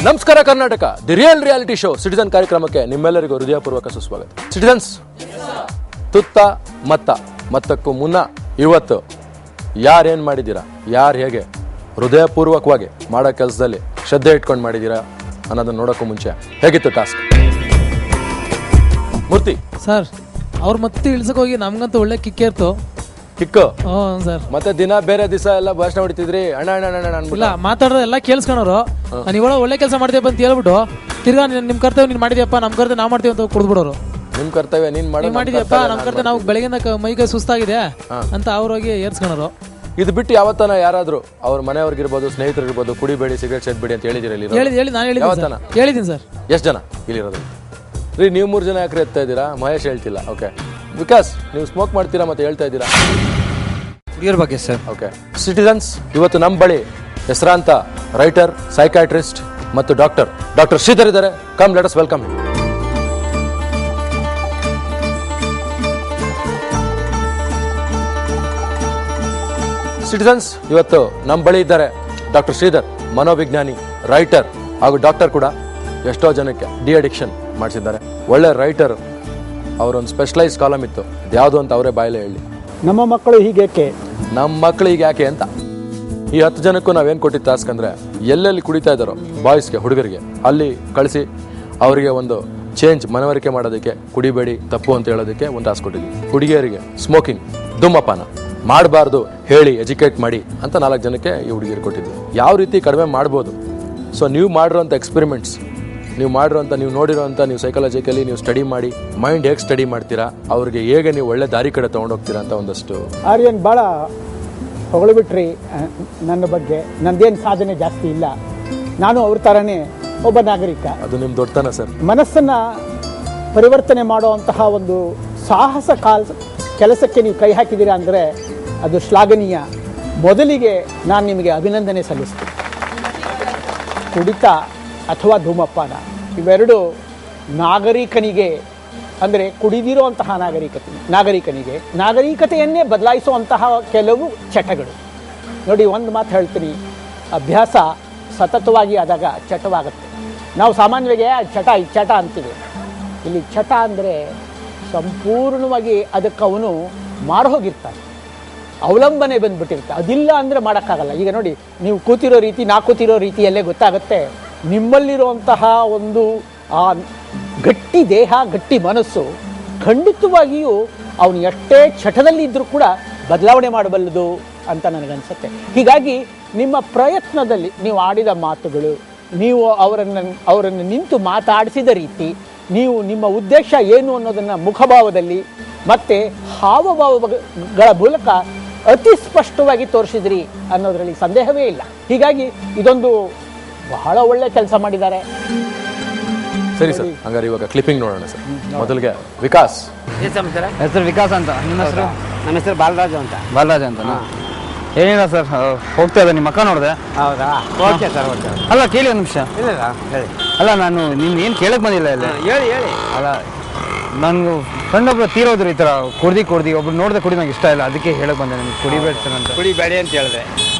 ನಮಸ್ಕಾರ Karnataka, the real reality show citizen ಕಾರ್ಯಕ್ರಮಕ್ಕೆ ನಿಮ್ಮೆಲ್ಲರಿಗೂ ಹೃದಯಪೂರ್ವಕ ಸುಸ್ವಾಗತ. ಸಿಟಿಜನ್ಸ್, ತುತ್ತ ಮತ್ತಕ್ಕೂ ಮುನ್ನ ಇವತ್ತು ಯಾರೇನು ಮಾಡಿದ್ದೀರಾ, ಯಾರು ಹೇಗೆ ಹೃದಯಪೂರ್ವಕವಾಗಿ ಮಾಡೋ ಕೆಲಸದಲ್ಲಿ ಶ್ರದ್ಧೆ ಇಟ್ಕೊಂಡು ಮಾಡಿದ್ದೀರಾ ಅನ್ನೋದನ್ನ ನೋಡೋಕ್ಕೂ ಮುಂಚೆ ಹೇಗಿತ್ತು ಟಾಸ್ಕ್? ಮೂರ್ತಿ ಸರ್, ಅವ್ರು ಮತ್ತೆ ಇಳ್ಸಕ್ ಹೋಗಿ ನಮ್ಗಂತೂ ಒಳ್ಳೆ ಕಿಕ್ಕೇರ್ತು. ಕಿಕ್ಕು ಸರ್, ಮತ್ತೆ ದಿನ ಬೇರೆ ದಿವಸ ಎಲ್ಲ ಭಾಷಣ ಹೊಡಿತಿದ್ರಿ. ಅಣ್ಣ ಅಣ್ಣ ಅಣ್ಣ ಅಣ್ಣ ಇಲ್ಲ ಮಾತಾಡೋದು ಎಲ್ಲ ಕೇಳಿಸ್ಕೊಳೋರು. ನೀವಳ ಒಳ್ಳೆ ಕೆಲಸ ಮಾಡ್ತೀಯಪ್ಪ ಅಂತ ಹೇಳ್ಬಿಟ್ಟು ತಿರ್ಗಾ ನಿಮ್ ಕರ್ತವ್ಯ ನೀನ್ ಮಾಡಿದ್ಯಪ್ಪ, ನಮ್ ಕರ್ತವ್ಯ ನಾವ್ ಮಾಡ್ತೀವಿ ಅಂತ ಕೊಡ್ಬಿಡೋರು. ನಿಮ್ ಕರ್ತವ್ಯ ನೀನ್ ಮಾಡಿದ್ಯಪ್ಪ, ನಮ್ ಕರ್ತವ್ಯ ನಾವು ಬೆಳಗಿಂದ ಮೈಗೆ ಸುಸ್ತಾಗಿದೆ ಅಂತ ಅವ್ರೋಗಿ ಏರ್ಸ್ಕೊಳೋರು. ಇದು ಬಿಟ್ಟು ಯಾವತ್ತನ ಯಾರಾದ್ರೂ ಅವ್ರ ಮನೆಯವ್ರಿಗಿರ್ಬೋದು, ಸ್ನೇಹಿತರಿರ್ಬೋದು, ಕುಡಿಬೇಡಿ, ಸಿಗರೇಟ್ ಸೇದ್ಬೇಡಿ ಅಂತ ಹೇಳಿದಿರ? ಹೇಳಿ ನಾನು ಹೇಳಿದ್ದೀನಿ ಸರ್. ಎಷ್ಟು ಜನ ಇಲ್ಲಿರೋದು? ರೀ, ನೀವು 3 ಜನ ಯಾಕ್ರೆ ಎತ್ತಾ ಇದ್ದೀರಾ? ಮಹೇಶ್ ಹೇಳ್ತಿಲ್ಲ. ಓಕೆ, ವಿಕಾಸ್ ನೀವು ಸ್ಮೋಕ್ ಮಾಡ್ತೀರಾ ಮತ್ತೆ ಹೇಳ್ತಾ ಇದ್ದೀರಾ? ಕುಡಿಯೋರ ಬಗ್ಗೆ ಸರ್. ಓಕೆ ಸಿಟಿಜನ್ಸ್, ಇವತ್ತು ನಮ್ಮ ಬಳಿ ಹೆಸರಾಂತ ರೈಟರ್, ಸೈಕಾಟ್ರಿಸ್ಟ್ ಮತ್ತು ಡಾಕ್ಟರ್ ಶ್ರೀಧರ್ ಇದ್ದಾರೆ. Come let us welcome. Citizens, ಇವತ್ತು ನಮ್ಮ ಬಳಿ ಇದ್ದಾರೆ ಡಾಕ್ಟರ್ ಶ್ರೀಧರ್, ಮನೋವಿಜ್ಞಾನಿ, ರೈಟರ್ ಹಾಗೂ ಡಾಕ್ಟರ್ ಕೂಡ. ಎಷ್ಟೋ ಜನಕ್ಕೆ ಡಿ ಅಡಿಕ್ಷನ್ ಮಾಡಿಸಿದ್ದಾರೆ. ಒಳ್ಳೆ ರೈಟರ್. ಅವರೊಂದು ಸ್ಪೆಷಲೈಸ್ ಕಾಲಮ್ ಇತ್ತು, ಯಾವುದು ಅಂತ ಅವರೇ ಬಾಯಲ್ಲೇ ಹೇಳಿ. ನಮ್ಮ ಮಕ್ಕಳು ಹೀಗೇಕೆ, ನಮ್ಮ ಮಕ್ಕಳಿಗೆ ಯಾಕೆ ಅಂತ. ಈ 10 ಜನಕ್ಕೂ ನಾವೇನು ಕೊಟ್ಟಿದ್ದು ಟಾಸ್ಕ್ ಅಂದರೆ, ಎಲ್ಲೆಲ್ಲಿ ಕುಡಿತಾ ಇದ್ದಾರೋ ಬಾಯ್ಸ್ಗೆ, ಹುಡುಗರಿಗೆ ಅಲ್ಲಿ ಕಳಿಸಿ ಅವರಿಗೆ ಒಂದು ಚೇಂಜ್, ಮನವರಿಕೆ ಮಾಡೋದಕ್ಕೆ, ಕುಡಿಬೇಡಿ ತಪ್ಪು ಅಂತ ಹೇಳೋದಕ್ಕೆ ಒಂದು ಟಾಸ್ಕ್ ಕೊಟ್ಟಿದ್ವಿ. ಹುಡುಗಿಯರಿಗೆ ಸ್ಮೋಕಿಂಗ್, ಧೂಮಪಾನ ಮಾಡಬಾರ್ದು ಹೇಳಿ ಎಜುಕೇಟ್ ಮಾಡಿ ಅಂತ 4 ಜನಕ್ಕೆ ಈ ಹುಡುಗಿಯರು ಕೊಟ್ಟಿದ್ವಿ. ಯಾವ ರೀತಿ ಕಡಿಮೆ ಮಾಡ್ಬೋದು. ಸೊ ನೀವು ಮಾಡಿರೋಂಥ ಎಕ್ಸ್ಪೆರಿಮೆಂಟ್ಸ್, ನೀವು ನೋಡಿರೋಂಥ, ನೀವು ಸೈಕಾಲಜಿಕಲಿ ನೀವು ಸ್ಟಡಿ ಮಾಡಿ ಮೈಂಡ್ ಹೇಗೆ ಸ್ಟಡಿ ಮಾಡ್ತೀರಾ, ಅವ್ರಿಗೆ ಹೇಗೆ ನೀವು ಒಳ್ಳೆ ದಾರಿ ಕಡೆ ತೊಗೊಂಡೋಗ್ತೀರಾ ಅಂತ ಒಂದಷ್ಟು. ಆರ್ಯನ್ ಭಾಳ ಹೊಗಳ್ಬಿಟ್ರಿ ನನ್ನ ಬಗ್ಗೆ. ನಂದೇನು ಸಾಧನೆ ಜಾಸ್ತಿ ಇಲ್ಲ, ನಾನು ಅವ್ರ ಥರನೇ ಒಬ್ಬ ನಾಗರಿಕ. ಅದು ನಿಮ್ಮ ದೊಡ್ಡತನ ಸರ್. ಮನಸ್ಸನ್ನು ಪರಿವರ್ತನೆ ಮಾಡುವಂತಹ ಒಂದು ಸಾಹಸ ಕೆಲಸಕ್ಕೆ ನೀವು ಕೈ ಹಾಕಿದ್ದೀರಾ ಅಂದರೆ ಅದು ಶ್ಲಾಘನೀಯ. ಮೊದಲಿಗೆ ನಾನು ನಿಮಗೆ ಅಭಿನಂದನೆ ಸಲ್ಲಿಸ್ತೀನಿ. ಕುಡಿತ ಅಥವಾ ಧೂಮಪಾನ ಇವೆರಡು ನಾಗರಿಕನಿಗೆ, ಅಂದರೆ ಕುಡಿದಿರುವಂತಹ ನಾಗರಿಕತೆಯನ್ನೇ ಬದಲಾಯಿಸುವಂತಹ ಕೆಲವು ಚಟಗಳು. ನೋಡಿ, ಒಂದು ಮಾತು ಹೇಳ್ತೀನಿ, ಅಭ್ಯಾಸ ಸತತವಾಗಿ ಆದಾಗ ಚಟವಾಗುತ್ತೆ. ನಾವು ಸಾಮಾನ್ಯವಾಗಿ ಈ ಚಟ ಅಂತೀವಿ. ಇಲ್ಲಿ ಚಟ ಅಂದರೆ ಸಂಪೂರ್ಣವಾಗಿ ಅದಕ್ಕೆ ಅವನು ಮಾರು ಹೋಗಿರ್ತಾನೆ, ಅವಲಂಬನೆ ಬಂದುಬಿಟ್ಟಿರ್ತಾರೆ. ಅದಿಲ್ಲ ಅಂದರೆ ಮಾಡೋಕ್ಕಾಗಲ್ಲ. ಈಗ ನೋಡಿ, ನೀವು ಕೂತಿರೋ ರೀತಿ, ನಾ ಕೂತಿರೋ ರೀತಿಯಲ್ಲೇ ಗೊತ್ತಾಗುತ್ತೆ ನಿಮ್ಮಲ್ಲಿರುವಂತಹ ಒಂದು ಆ ಗಟ್ಟಿ ದೇಹ, ಗಟ್ಟಿ ಮನಸ್ಸು ಖಂಡಿತವಾಗಿಯೂ ಅವನು ಎಷ್ಟೇ ಚಟದಲ್ಲಿ ಇದ್ದರೂ ಕೂಡ ಬದಲಾವಣೆ ಮಾಡಬಲ್ಲದು ಅಂತ ನನಗನ್ಸುತ್ತೆ. ಹೀಗಾಗಿ ನಿಮ್ಮ ಪ್ರಯತ್ನದಲ್ಲಿ ನೀವು ಆಡಿದ ಮಾತುಗಳು, ನೀವು ಅವರನ್ನು ನಿಂತು ಮಾತಾಡಿಸಿದ ರೀತಿ, ನೀವು ನಿಮ್ಮ ಉದ್ದೇಶ ಏನು ಅನ್ನೋದನ್ನು ಮುಖಭಾವದಲ್ಲಿ ಮತ್ತು ಹಾವಭಾವಗಳ ಮೂಲಕ ಅತಿ ಸ್ಪಷ್ಟವಾಗಿ ತೋರಿಸಿದ್ರಿ ಅನ್ನೋದರಲ್ಲಿ ಸಂದೇಹವೇ ಇಲ್ಲ. ಹೀಗಾಗಿ ಇದೊಂದು ಬಹಳ ಒಳ್ಳೆ ಕೆಲಸ ಮಾಡಿದ್ದಾರೆ. ಸರಿ ಸರ್, ಹಂಗಾರೆ ಇವಾಗ ಕ್ಲಿಪ್ಪಿಂಗ್ ನೋಡೋಣ ಸರ್. ಮೊದಲಿಗೆ ವಿಕಾಸ್. ಹೆಸರು ವಿಕಾಸ್ ಅಂತ. ನಿಮ್ಮ ಹೆಸರು? ನಮ್ಮ ಹೆಸರು ಬಾಲರಾಜ್ ಅಂತ. ಏನಿಲ್ಲ ಸರ್, ಹೋಗ್ತಾ ಇದ್ದೆ, ನಿಮ್ಮ ಅಕ್ಕ ನೋಡಿದೆ. ಹೌದಾ? Okay sir, okay. ಅಲ್ಲ ಕೇಳಿ ಒಂದು ನಿಮಿಷ. ಇಲ್ಲ ಹೇಳಿ. ಅಲ್ಲ, ನಾನು ನಿಮ್ಗೆ ಏನು ಕೇಳಕ್ ಬಂದಿಲ್ಲ ಇಲ್ಲಿ. ಹೇಳಿ. ಅಲ್ಲ, ನನಗೆ ಫ್ರೆಂಡೊಬ್ರು ತೀರೋದ್ರು ಈ ಥರ ಕುಡ್ದು ಒಬ್ರು ನೋಡಿದೆ ಕುಡಿ ನಂಗೆ ಇಷ್ಟ ಇಲ್ಲ, ಅದಕ್ಕೆ ಹೇಳಕ್ ಬಂದೆ ನಿಮ್ಗೆ ಕುಡಿಬೇಡಿ ಸರ್ ಅಂತ. ಕುಡಿಬೇಡಿ ಅಂತ ಹೇಳಿದ್ರೆ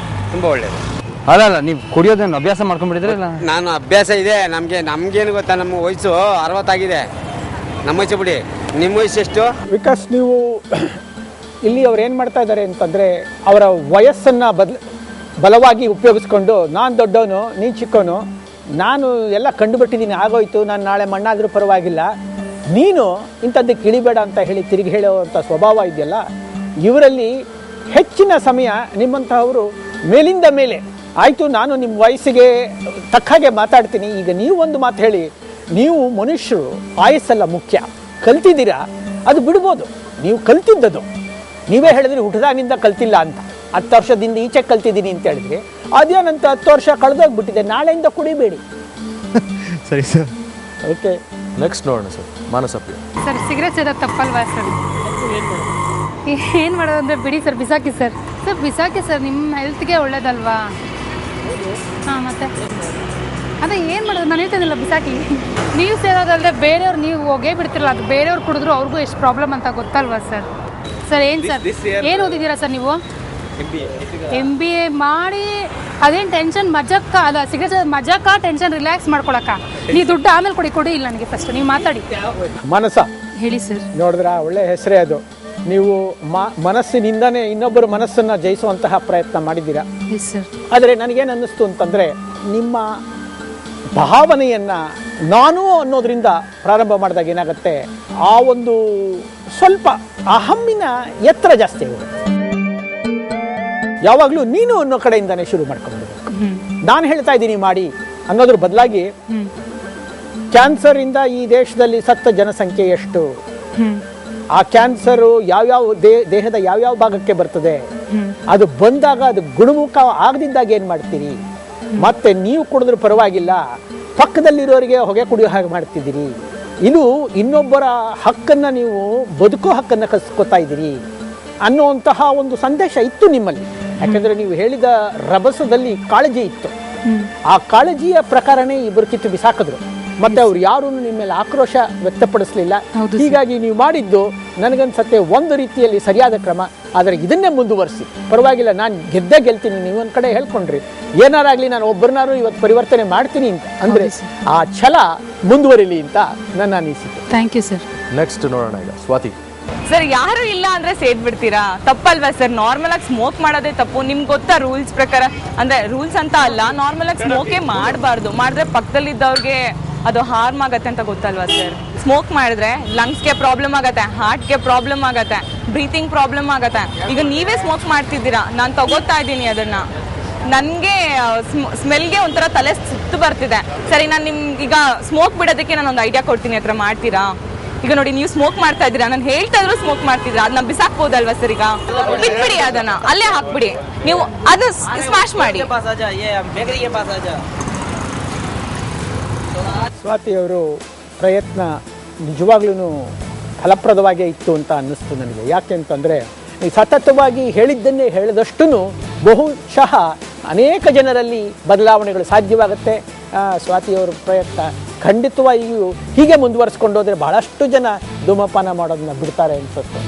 ತುಂಬ ಒಳ್ಳೇದು. ಅಲ್ಲ, ನೀವು ಕುಡಿಯೋದನ್ನು ಅಭ್ಯಾಸ ಮಾಡ್ಕೊಂಡ್ಬಿಟ್ಟಿದ್ರೆ? ಇಲ್ಲ, ನಾನು ಅಭ್ಯಾಸ ಇದೆ. ನಮ್ಗೇನು ಗೊತ್ತಾ, ನಮ್ಮ ವಯಸ್ಸು 60 ಆಗಿದೆ. ನಮ್ಮ ವಯಸ್ಸು ಬಿಡಿ, ನಿಮ್ಮ ವಯಸ್ಸು ಎಷ್ಟು? ವಿಕಾಸ್, ನೀವು ಇಲ್ಲಿ ಅವ್ರು ಏನು ಮಾಡ್ತಾ ಇದ್ದಾರೆ ಅಂತಂದರೆ, ಅವರ ವಯಸ್ಸನ್ನು ಬಲವಾಗಿ ಉಪಯೋಗಿಸ್ಕೊಂಡು, ನಾನು ದೊಡ್ಡವನು, ನೀನು ಚಿಕ್ಕವನು, ನಾನು ಎಲ್ಲ ಕಂಡುಬಿಟ್ಟಿದ್ದೀನಿ, ಆಗೋಯ್ತು, ನಾನು ನಾಳೆ ಮಣ್ಣಾದರೂ ಪರವಾಗಿಲ್ಲ, ನೀನು ಇಂಥದ್ದಕ್ಕೆ ಇಳಿಬೇಡ ಅಂತ ಹೇಳಿ ತಿರುಗಿ ಹೇಳುವಂಥ ಸ್ವಭಾವ ಇದೆಯಲ್ಲ, ಇವರಲ್ಲಿ ಹೆಚ್ಚಿನ ಸಮಯ ನಿಮ್ಮಂತಹವರು ಮೇಲಿಂದ ಮೇಲೆ ಆಯಿತು, ನಾನು ನಿಮ್ಮ ವಯಸ್ಸಿಗೆ ತಕ್ಕ ಹಾಗೆ ಮಾತಾಡ್ತೀನಿ, ಈಗ ನೀವು ಒಂದು ಮಾತು ಹೇಳಿ, ನೀವು ಮನುಷ್ಯರು ಆಯಸ್ಸಲ್ಲ ಮುಖ್ಯ, ಕಲ್ತಿದ್ದೀರಾ ಅದು ಬಿಡ್ಬೋದು. ನೀವು ಕಲ್ತಿದ್ದದು ನೀವೇ ಹೇಳಿದ್ರಿ, ಹುಟ್ಟದಾಗಿಂದ ಕಲ್ತಿಲ್ಲ ಅಂತ. 10 ವರ್ಷದಿಂದ ಈಚೆ ಕಲ್ತಿದ್ದೀನಿ ಅಂತ ಹೇಳಿದ್ರಿ, ಅದೇನಂತ 10 ವರ್ಷ ಕಳೆದೋಗ್ಬಿಟ್ಟಿದೆ, ನಾಳೆಯಿಂದ ಕುಡಿಬೇಡಿ. ಸರಿ ಸರ್, ಓಕೆ. ನೆಕ್ಸ್ಟ್ ನೋಡೋಣ ಸರ್, ಮಾನಸಪ್ರಿಯ. ಸರ್, ಸಿಗರೇಟ್ ಸೇದೋದು ತಪ್ಪಲ್ವಾ ಸರ್? ಏನು ಮಾಡೋದು ಅಂದರೆ ಬಿಡಿ ಸರ್, ಬಿಸಾಕಿ ಸರ್. ಬಿಸಾಕಿ ಸರ್, ನಿಮ್ಮ ಹೆಲ್ತ್ಗೆ ಒಳ್ಳೇದಲ್ವಾ? ಹಾಂ, ಮತ್ತೆ ಅದೇ ಏನು ಮಾಡೋದು? ನಾನು ಹೇಳ್ತೇನಿಲ್ಲ, ಬಿಸಾಕಿ. ನೀವು ಸೇರೋದಲ್ಲದೆ ಬೇರೆಯವ್ರು, ನೀವು ಹೋಗೇ ಬಿಡ್ತಿರಲ್ಲ, ಅದು ಬೇರೆಯವ್ರು ಕುಡಿದ್ರು ಅವ್ರಿಗೂ ಎಷ್ಟು ಪ್ರಾಬ್ಲಮ್ ಅಂತ ಗೊತ್ತಲ್ವಾ ಸರ್? ಏನು ಸರ್, ಏನು ಓದಿದ್ದೀರಾ ಸರ್ ನೀವು? MBA ಮಾಡಿ ಅದೇನು ಟೆನ್ಷನ್ ಮಜಕ್ಕ ಅಲ್ಲ ಸಿಗರೇಟ್ ಮಜಕ್ಕ ಟೆನ್ಷನ್ ರಿಲ್ಯಾಕ್ಸ್ ಮಾಡ್ಕೊಳಕ್ಕ ನೀ ದುಡ್ಡು ಆಮೇಲೆ ಕೊಡಿ ಇಲ್ಲ ನನಗೆ ಫಸ್ಟ್ ನೀವು ಮಾತಾಡಿ. ಮನಸ ಹೇಳಿ ಸರ್. ನೋಡಿದ್ರ ಒಳ್ಳೆ ಹೆಸರೇ ಅದು. ನೀವು ಮನಸ್ಸಿನಿಂದನೇ ಇನ್ನೊಬ್ಬರ ಮನಸ್ಸನ್ನು ಜಯಿಸುವಂತಹ ಪ್ರಯತ್ನ ಮಾಡಿದ್ದೀರಾ. Yes sir. ಆದರೆ ನನಗೇನು ಅನ್ನಿಸ್ತು ಅಂತಂದರೆ ನಿಮ್ಮ ಭಾವನೆಯನ್ನು ನಾನು ಅನ್ನೋದರಿಂದ ಪ್ರಾರಂಭ ಮಾಡಿದಾಗ ಏನಾಗುತ್ತೆ, ಆ ಒಂದು ಸ್ವಲ್ಪ ಅಹಮ್ಮಿನ ಎತ್ತರ ಜಾಸ್ತಿ ಆಗುತ್ತೆ. ಯಾವಾಗಲೂ ನೀನು ಅನ್ನೋ ಕಡೆಯಿಂದಾನೇ ಶುರು ಮಾಡ್ಕೊಂಡು ನಾನು ಹೇಳ್ತಾ ಇದ್ದೀನಿ ಮಾಡಿ ಅನ್ನೋದ್ರ ಬದಲಾಗಿ ಕ್ಯಾನ್ಸರಿಂದ ಈ ದೇಶದಲ್ಲಿ ಸತ್ತ ಜನಸಂಖ್ಯೆ ಎಷ್ಟು, ಆ ಕ್ಯಾನ್ಸರು ಯಾವ್ಯಾವ ದೇಹದ ಯಾವ್ಯಾವ ಭಾಗಕ್ಕೆ ಬರ್ತದೆ, ಅದು ಬಂದಾಗ ಅದು ಗುಣಮುಖ ಆಗದಿದ್ದಾಗ ಏನು ಮಾಡ್ತೀರಿ, ಮತ್ತೆ ನೀವು ಕುಡಿದ್ರೂ ಪರವಾಗಿಲ್ಲ ಪಕ್ಕದಲ್ಲಿರೋರಿಗೆ ಹೊಗೆ ಕುಡಿಯೋ ಹಾಗೆ ಮಾಡ್ತಿದ್ದೀರಿ, ಇದು ಇನ್ನೊಬ್ಬರ ಹಕ್ಕನ್ನು ನೀವು ಬದುಕೋ ಹಕ್ಕನ್ನು ಕಸ್ಕೊತಾ ಇದ್ದೀರಿ ಅನ್ನುವಂತಹ ಒಂದು ಸಂದೇಶ ಇತ್ತು ನಿಮ್ಮಲ್ಲಿ. ಯಾಕಂದರೆ ನೀವು ಹೇಳಿದ ರಭಸದಲ್ಲಿ ಕಾಳಜಿ ಇತ್ತು. ಆ ಕಾಳಜಿಯ ಪ್ರಕಾರನೇ ಇಬ್ಬರು ಕಿತ್ತು ಬಿಸಾಕಿದ್ರು. ಮತ್ತೆ ಅವ್ರು ಯಾರೂ ನಿಮ್ಮ ಮೇಲೆ ಆಕ್ರೋಶ ವ್ಯಕ್ತಪಡಿಸಲಿಲ್ಲ. ಹೀಗಾಗಿ ನೀವು ಮಾಡಿದ್ದು ನನಗನ್ಸತ್ತೆ ಒಂದು ರೀತಿಯಲ್ಲಿ ಸರಿಯಾದ ಕ್ರಮ. ಆದರೆ ಇದನ್ನೇ ಮುಂದುವರಿಸಿ, ಪರವಾಗಿಲ್ಲ ನಾನು ಗೆಲ್ತೀನಿ, ನೀವು ಒಂದು ಕಡೆ ಹೇಳ್ಕೊಂಡ್ರಿ ಏನಾರಾಗಲಿ ನಾನು ಒಬ್ಬರನ್ನಾರು ಇವತ್ತು ಪರಿವರ್ತನೆ ಮಾಡ್ತೀನಿ ಅಂತ ಅಂದರೆ ಆ ಛಲ ಮುಂದುವರಿಲಿ ಅಂತ ನನ್ನ ಅನಿಸಿಕೆ. Thank you sir. ನೆಕ್ಸ್ಟ್ ನೋಡೋಣ ಈಗ ಸ್ವಾತಿ. ಸರ್ ಯಾರು ಇಲ್ಲ ಅಂದ್ರೆ ಸೇದ್ ಬಿಡ್ತೀರಾ? ತಪ್ಪಲ್ವಾ ಸರ್? ನಾರ್ಮಲ್ ಆಗಿ ಸ್ಮೋಕ್ ಮಾಡೋದೇ ತಪ್ಪು. ನಿಮ್ಗೆ ಗೊತ್ತಾ ರೂಲ್ಸ್ ಪ್ರಕಾರ? ಅಂದ್ರೆ ರೂಲ್ಸ್ ಅಂತ ಅಲ್ಲ, ನಾರ್ಮಲ್ ಆಗಿ ಸ್ಮೋಕೇ ಮಾಡಬಾರ್ದು. ಮಾಡಿದ್ರೆ ಪಕ್ಕದಲ್ಲಿದ್ದವ್ರಿಗೆ ಅದು ಹಾರ್ಮ್ ಆಗತ್ತೆ ಅಂತ ಗೊತ್ತಲ್ವಾ ಸರ್? ಸ್ಮೋಕ್ ಮಾಡಿದ್ರೆ ಲಂಗ್ಸ್ಗೆ ಪ್ರಾಬ್ಲಮ್ ಆಗತ್ತೆ, ಹಾರ್ಟ್ಗೆ ಪ್ರಾಬ್ಲಮ್ ಆಗತ್ತೆ, ಬ್ರೀತಿಂಗ್ ಪ್ರಾಬ್ಲಮ್ ಆಗತ್ತೆ. ಈಗ ನೀವೇ ಸ್ಮೋಕ್ ಮಾಡ್ತಿದ್ದೀರಾ, ನಾನು ತಗೋತಾ ಇದ್ದೀನಿ ಅದನ್ನ, ನನಗೆ ಸ್ಮೆಲ್ಗೆ ಒಂಥರ ತಲೆ ಸುತ್ತು ಬರ್ತಿದೆ. ಸರಿ, ನಾನು ನಿಮ್ಗೆ ಈಗ ಸ್ಮೋಕ್ ಬಿಡೋದಕ್ಕೆ ನಾನೊಂದು ಐಡಿಯಾ ಕೊಡ್ತೀನಿ, ಹತ್ರ ಮಾಡ್ತೀರಾ? ಈಗ ನೋಡಿ, ನೀವು ಸ್ಮೋಕ್ ಮಾಡ್ತಾ ಇದ್ದೀರಾ, ನಾನು ಹೇಳ್ತಾ ಇದ್ರು ಸ್ಮೋಕ್ ಮಾಡ್ತಿದ್ದೀರಾ, ಅದನ್ನ ಬಿಸಾಕ್ಬೋದಲ್ವಾ ಸರ್? ಈಗ ಬಿಟ್ಬಿಡಿ, ಅದನ್ನ ಅಲ್ಲೇ ಹಾಕ್ಬಿಡಿ, ನೀವು ಅದನ್ನ ಸ್ಮ್ಯಾಶ್ ಮಾಡಿ. ಸ್ವಾತಿ ಅವರು ಪ್ರಯತ್ನ ನಿಜವಾಗ್ಲೂ ಫಲಪ್ರದವಾಗೇ ಇತ್ತು ಅಂತ ಅನ್ನಿಸ್ತು ನನಗೆ. ಯಾಕೆ ಅಂತಂದರೆ ಈ ಸತತವಾಗಿ ಹೇಳಿದ್ದನ್ನೇ ಹೇಳಿದಷ್ಟು ಬಹುಶಃ ಅನೇಕ ಜನರಲ್ಲಿ ಬದಲಾವಣೆಗಳು ಸಾಧ್ಯವಾಗುತ್ತೆ. ಸ್ವಾತಿಯವರ ಪ್ರಯತ್ನ ಖಂಡಿತವಾಗಿಯೂ ಹೀಗೆ ಮುಂದುವರಿಸ್ಕೊಂಡು ಹೋದರೆ ಬಹಳಷ್ಟು ಜನ ಧೂಮಪಾನ ಮಾಡೋದನ್ನ ಬಿಡ್ತಾರೆ ಅನ್ಸುತ್ತೆ.